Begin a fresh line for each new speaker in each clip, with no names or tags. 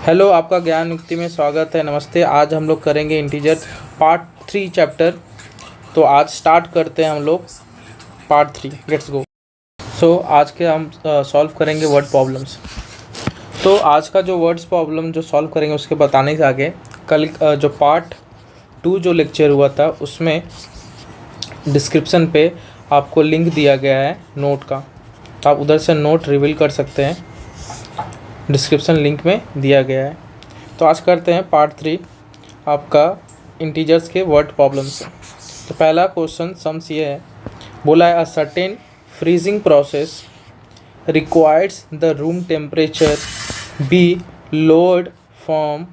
Hello, आपका ज्ञान युक्ति में स्वागत है। नमस्ते। आज हम लोग करेंगे इंटीजर पार्ट 3 चैप्टर। तो आज स्टार्ट करते हैं हम लोग पार्ट 3। Let's go. सो आज के हम सॉल्व करेंगे वर्ड प्रॉब्लम्स। तो आज का जो वर्ड्स प्रॉब्लम जो सॉल्व करेंगे उसके बताने से आगे कल जो पार्ट 2 जो लेक्चर हुआ था उसमें डिस्क्रिप्शन पे आपको लिंक दिया गया है नोट का। आप उधर से नोट रिवील कर सकते हैं, डिस्क्रिप्शन लिंक में दिया गया है। तो आज करते हैं पार्ट 3 आपका इंटीजर्स के वर्ड प्रॉब्लम से। तो पहला क्वेश्चन सम्स ये है, बोला है a certain freezing process requires the room temperature be lowered from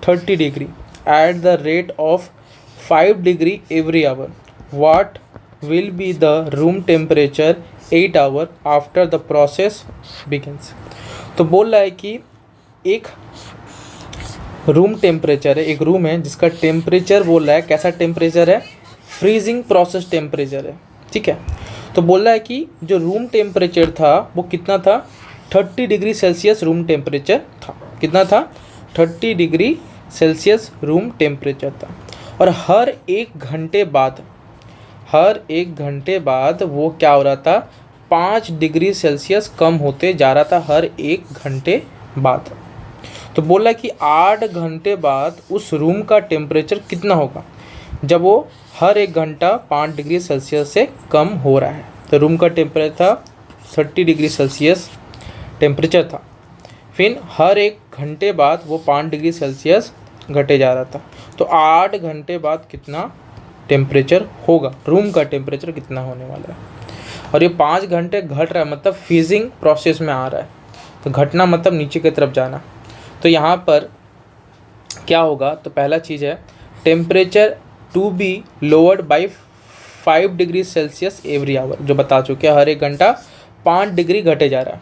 30 degree at the rate of 5 degree every hour. What will be the room temperature 8 hour after the process begins. तो बोल रहा है कि एक रूम टेम्परेचर है, एक room है जिसका टेम्परेचर बोल रहा है कैसा टेम्परेचर है, फ्रीजिंग प्रोसेस टेम्परेचर है। ठीक है, तो बोल रहा है कि जो रूम टेम्परेचर था वो कितना था, 30 डिग्री सेल्सियस रूम टेम्परेचर था। कितना था, 30 डिग्री सेल्सियस रूम टेम्परेचर था। और हर एक घंटे बाद वो क्या हो रहा था, 5 डिग्री सेल्सियस कम होते जा रहा था हर एक घंटे बाद। तो बोला कि 8 घंटे बाद उस रूम का टेम्परेचर कितना होगा जब वो हर एक घंटा 5 डिग्री सेल्सियस से कम हो रहा है। तो रूम का टेम्परेचर था 30 डिग्री सेल्सियस टेम्परेचर था, फिर हर एक घंटे बाद वो 5 डिग्री सेल्सियस घटे जा रहा था। तो 8 घंटे बाद कितना टेम्परेचर होगा, रूम का टेम्परेचर कितना होने वाला है। और ये 5 घंटे घट रहा है मतलब फ्रीजिंग प्रोसेस में आ रहा है। तो घटना मतलब नीचे की तरफ जाना। तो यहाँ पर क्या होगा, तो पहला चीज़ है temperature to be lowered by 5 degree celsius every hour, जो बता चुके हैं हर एक घंटा 5 डिग्री घटे जा रहा है।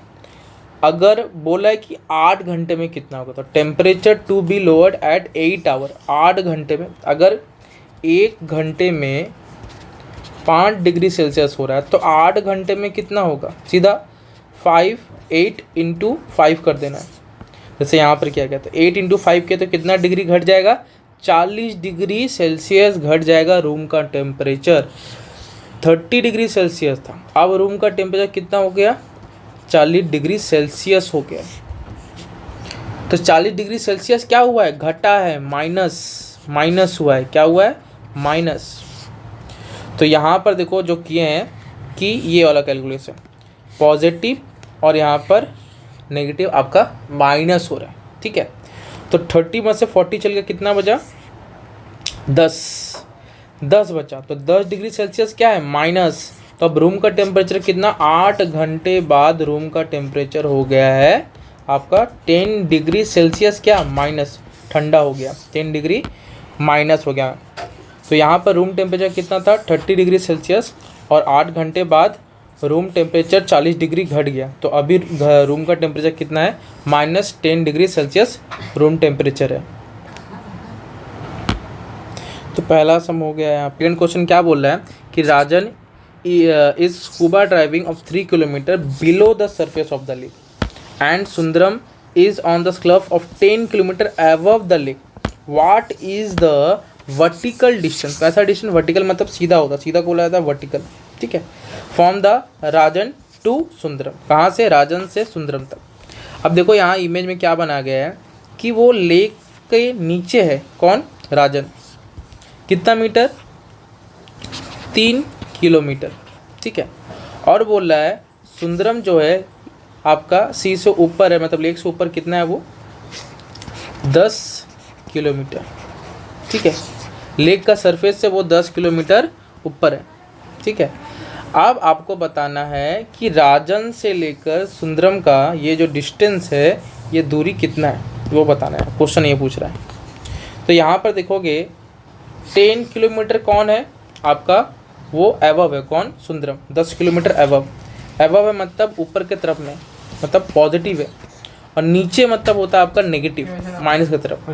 अगर बोला है कि 8 घंटे में कितना होगा, तो temperature to be lowered at 8 hour. 8 घंटे में अगर 1 घंटे में 5 डिग्री सेल्सियस हो रहा है तो 8 घंटे में कितना होगा, सीधा 8 इंटू 5 कर देना है। जैसे यहाँ पर क्या कहते हैं 8 इंटू 5 के, तो कितना डिग्री घट जाएगा, 40 डिग्री सेल्सियस घट जाएगा रूम का टेम्परेचर। 30 डिग्री सेल्सियस था, अब रूम का टेम्परेचर कितना हो गया, 40 डिग्री सेल्सियस हो गया। तो 40 डिग्री सेल्सियस क्या हुआ है, घटा है, माइनस हुआ है। क्या हुआ है, माइनस। तो यहाँ पर देखो जो किए हैं कि ये वाला कैलकुलेशन पॉजिटिव और यहाँ पर नेगेटिव आपका माइनस हो रहा है। ठीक है, तो 30 में से 40 चल गया, कितना बचा, 10 बचा। तो 10 डिग्री सेल्सियस क्या है, माइनस। तो अब रूम का टेम्परेचर कितना, 8 घंटे बाद रूम का टेम्परेचर हो गया है आपका 10 डिग्री सेल्सियस क्या, माइनस, ठंडा हो गया, 10 डिग्री माइनस हो गया। तो यहाँ पर रूम टेम्परेचर कितना था, 30 डिग्री सेल्सियस, और 8 घंटे बाद रूम टेम्परेचर 40 डिग्री घट गया। तो अभी रूम का टेम्परेचर कितना है, -10 डिग्री सेल्सियस रूम टेम्परेचर है। तो पहला सम हो गया। यहाँ सेकंड क्वेश्चन क्या बोल रहा है कि Rajan is scuba driving of 3 kilometre below the surface of the lake and Sundaram is on the slough of 10 kilometre above the lake. What is the vertical distance. कैसा डिस्टेंस, वर्टिकल मतलब सीधा होता, सीधा को बोला जाता है वर्टिकल। ठीक है, from the Rajan to Sundaram, कहाँ से, राजन से सुंदरम तक। अब देखो यहाँ इमेज में क्या बना गया है कि वो लेक के नीचे है, कौन, राजन। कितना मीटर, 3 किलोमीटर। ठीक है, और बोल रहा है सुंदरम जो है आपका सी से ऊपर है, मतलब लेक से ऊपर कितना है वो, 10 किलोमीटर। ठीक है, लेक का सरफेस से वो 10 किलोमीटर ऊपर है। ठीक है, अब आपको बताना है कि राजन से लेकर सुंदरम का ये जो डिस्टेंस है, ये दूरी कितना है, वो बताना है। क्वेश्चन ये पूछ रहा है। तो यहाँ पर देखोगे 10 किलोमीटर कौन है आपका, वो अबव है, कौन, सुंदरम, 10 किलोमीटर अबव है मतलब ऊपर के तरफ में, मतलब पॉजिटिव है, और नीचे मतलब होता है आपका नेगेटिव, माइनस की तरफ।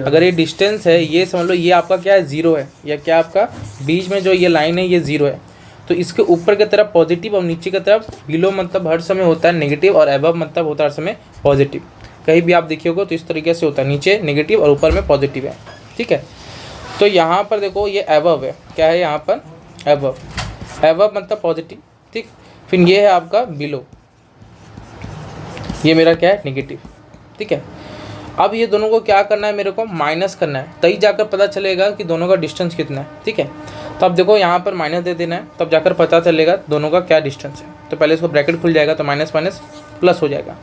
अगर ये डिस्टेंस है, ये समझ लो ये आपका क्या है, 0 है, या क्या आपका बीच में जो ये लाइन है ये 0 है। तो इसके ऊपर की तरफ पॉजिटिव और नीचे की तरफ बिलो मतलब हर समय होता है नेगेटिव, और अबव मतलब होता है हर समय पॉजिटिव। कहीं भी आप देखिएगा तो इस तरीके से होता है, नीचे नेगेटिव और ऊपर में पॉजिटिव है, ठीक है। तो यहाँ पर देखो ये एबव है, क्या है यहाँ पर एबव, एबव मतलब पॉजिटिव, ठीक। फिर ये है आपका बिलो, ये मेरा क्या है नेगेटिव, ठीक है। अब ये दोनों को क्या करना है, मेरे को माइनस करना है, तभी जाकर पता चलेगा कि दोनों का डिस्टेंस कितना है, ठीक है। तो अब देखो यहाँ पर माइनस दे देना है, तब जाकर पता चलेगा दोनों का क्या डिस्टेंस है। तो पहले इसको ब्रैकेट खुल जाएगा तो माइनस माइनस प्लस हो जाएगा,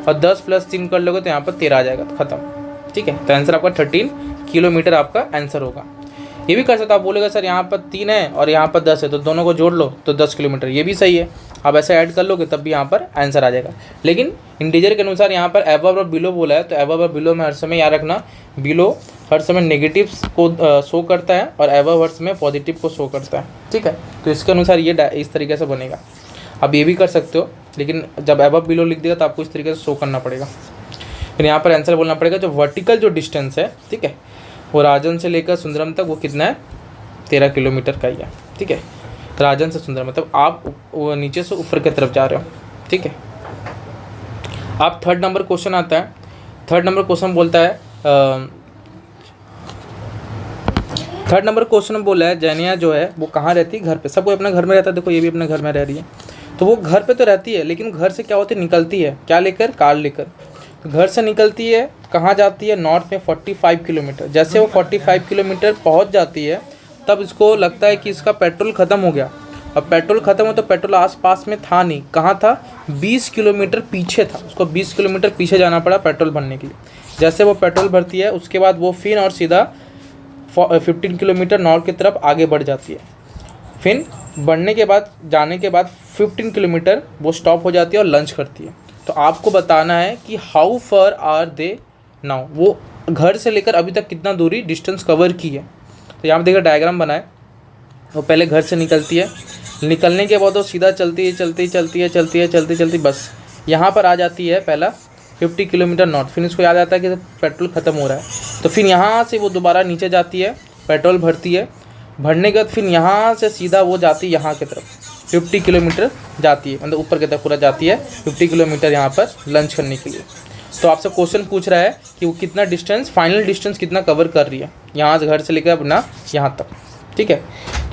और 10 + 3 कर लोगे तो यहाँ पर 13 आ जाएगा, तो खत्म, ठीक है। तो आंसर आपका 13 किलोमीटर आपका आंसर होगा। ये भी कर सकते हो, आप बोलेगा सर यहाँ पर 3 है और यहाँ पर 10 है, तो दोनों को जोड़ लो तो 10 किलोमीटर, ये भी सही है। आप ऐसे ऐड कर लोगे तब भी यहाँ पर आंसर आ जाएगा। लेकिन इंटीजर के अनुसार यहाँ पर एबव और बिलो बोला है, तो एबव और बिलो में हर समय याद रखना, बिलो हर समय नेगेटिव को शो करता है और एबव हर समय पॉजिटिव को शो करता है, ठीक है। तो इसके अनुसार ये इस तरीके से बनेगा। आप ये भी कर सकते हो, लेकिन जब एबव बिलो लिख देगा तो आपको इस तरीके से शो करना पड़ेगा। फिर यहाँ पर आंसर बोलना पड़ेगा, जो वर्टिकल जो डिस्टेंस है, ठीक है, वो राजन से लेकर सुंदरम तक वो कितना है, 13 किलोमीटर का ही है, ठीक है। राजन से सुंदरम मतलब आप वो नीचे से ऊपर की तरफ जा रहे हो, ठीक है। आप थर्ड नंबर क्वेश्चन आता है, थर्ड नंबर क्वेश्चन बोलता है, थर्ड नंबर क्वेश्चन बोला है जैनिया जो है वो कहाँ रहती है, घर पे। सबको अपने घर में रहता है, देखो ये भी अपने घर में रह रही है, तो वो घर पे तो रहती है, लेकिन घर से क्या होती है, निकलती है, क्या लेकर, कार लेकर। तो घर से निकलती है, कहाँ जाती है, नॉर्थ में 45 किलोमीटर। जैसे वो 45 किलोमीटर पहुँच जाती है, तब इसको लगता है कि इसका पेट्रोल ख़त्म हो गया। अब पेट्रोल ख़त्म हो तो पेट्रोल आसपास में था नहीं, कहाँ था, 20 किलोमीटर पीछे था। उसको 20 किलोमीटर पीछे जाना पड़ा पेट्रोल भरने के लिए। जैसे वो पेट्रोल भरती है, उसके बाद वो फिर और सीधा 15 किलोमीटर नॉर्थ की तरफ आगे बढ़ जाती है। फिर बढ़ने के बाद, जाने के बाद 15 किलोमीटर वो स्टॉप हो जाती है और लंच करती है। तो आपको बताना है कि how far are they now, वो घर से लेकर अभी तक कितना दूरी डिस्टेंस कवर की है। तो यहाँ पर देखिए डायग्राम बनाए, वो पहले घर से निकलती है, निकलने के बाद वो सीधा चलती है, बस यहाँ पर आ जाती है पहला 50 किलोमीटर नॉर्थ। फिर इसको याद आता है कि पेट्रोल ख़त्म हो रहा है, तो फिर यहाँ से वो दोबारा नीचे जाती है, पेट्रोल भरती है, भरने के बाद फिर यहाँ से सीधा वो जाती है यहाँ की तरफ, 50 किलोमीटर जाती है, मतलब ऊपर की तरफ पूरा जाती है 50 किलोमीटर यहाँ पर लंच करने के लिए। तो आपसे क्वेश्चन पूछ रहा है कि वो कितना डिस्टेंस, फाइनल डिस्टेंस कितना कवर कर रही है यहाँ से, घर से लेकर अपना यहाँ तक, ठीक है।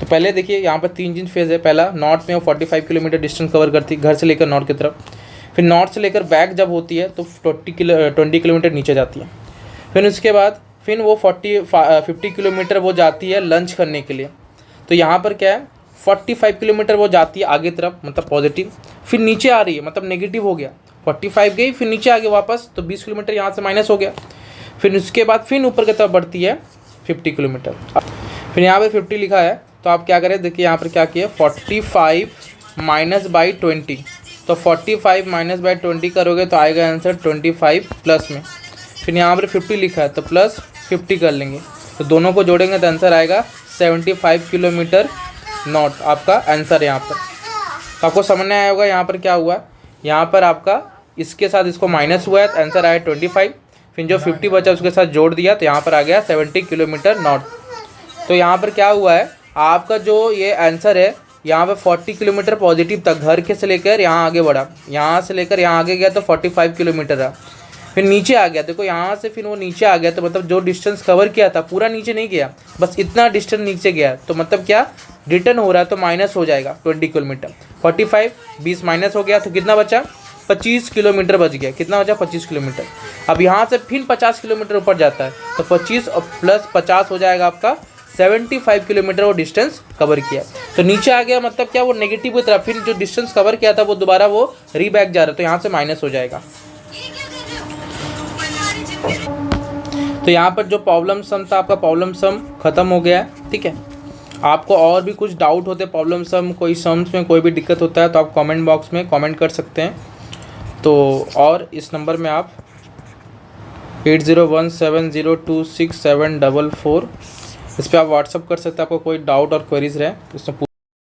तो पहले देखिए यहाँ पर 3 चीज फेज़ है। पहला, नॉर्थ में वो 45 किलोमीटर डिस्टेंस कवर करती है घर से लेकर नॉर्थ की तरफ। फिर नॉर्थ से लेकर बैक जब होती है तो 20 किलोमीटर नीचे जाती है। फिर उसके बाद फिर वो 50 किलोमीटर वो जाती है लंच करने के लिए। तो यहाँ पर क्या है, 45 किलोमीटर वो जाती है आगे तरफ, मतलब पॉजिटिव। फिर नीचे आ रही है, मतलब नेगेटिव हो गया, 45 गई फिर नीचे आ गई वापस, तो 20 किलोमीटर यहाँ से माइनस हो गया। फिर उसके बाद फिर ऊपर की तरफ बढ़ती है 50 किलोमीटर। फिर यहाँ पे 50 लिखा है, तो आप क्या करें, देखिए यहाँ पर क्या किया, 45 -/20। तो 45 -/20 करोगे तो आएगा आंसर 25 प्लस में। फिर यहाँ पर 50 लिखा है तो प्लस 50 कर लेंगे, तो दोनों को जोड़ेंगे तो आंसर आएगा 75 किलोमीटर नॉर्थ, आपका आंसर यहाँ पर। तो आपको समझ में आया होगा यहाँ पर क्या हुआ, यहाँ पर आपका इसके साथ इसको माइनस हुआ है तो आंसर आया 25। फिर जो 50 बचा उसके साथ जोड़ दिया तो यहाँ पर आ गया 70 किलोमीटर नॉर्थ। तो यहाँ पर क्या हुआ है, आपका जो ये आंसर है यहाँ पे 40 किलोमीटर पॉजिटिव तक घर के से लेकर यहाँ आगे बढ़ा, यहाँ से लेकर यहाँ आगे गया तो 45 किलोमीटर रहा। फिर नीचे आ गया, देखो यहाँ से फिर वो नीचे आ गया, तो मतलब जो डिस्टेंस कवर किया था पूरा नीचे नहीं गया, बस इतना डिस्टेंस नीचे गया। तो मतलब क्या, रिटर्न हो रहा है तो माइनस हो जाएगा 20 किलोमीटर। 45 20 माइनस हो गया तो कितना बचा, 25 किलोमीटर बच गया। कितना बचा, 25 किलोमीटर। अब यहाँ से फिर 50 किलोमीटर ऊपर जाता है तो 25 और प्लस 50 हो जाएगा आपका 75 किलोमीटर वो डिस्टेंस कवर किया। तो नीचे आ गया, मतलब क्या, वो नेगेटिव की तरफ, फिर जो डिस्टेंस कवर किया था वो दोबारा वो रीबैक जा रहा है, तो यहाँ से माइनस हो जाएगा। तो यहाँ पर जो प्रॉब्लम सम था आपका, प्रॉब्लम सम खत्म हो गया है, ठीक है। आपको और भी कुछ डाउट होते प्रॉब्लम सम, कोई सम्स में कोई भी दिक्कत होता है तो आप कमेंट बॉक्स में कमेंट कर सकते हैं। तो और इस नंबर में आप 8017026744 इस पर आप व्हाट्सअप कर सकते हैं, आपको कोई डाउट और क्वेरीज रहे तो इसमें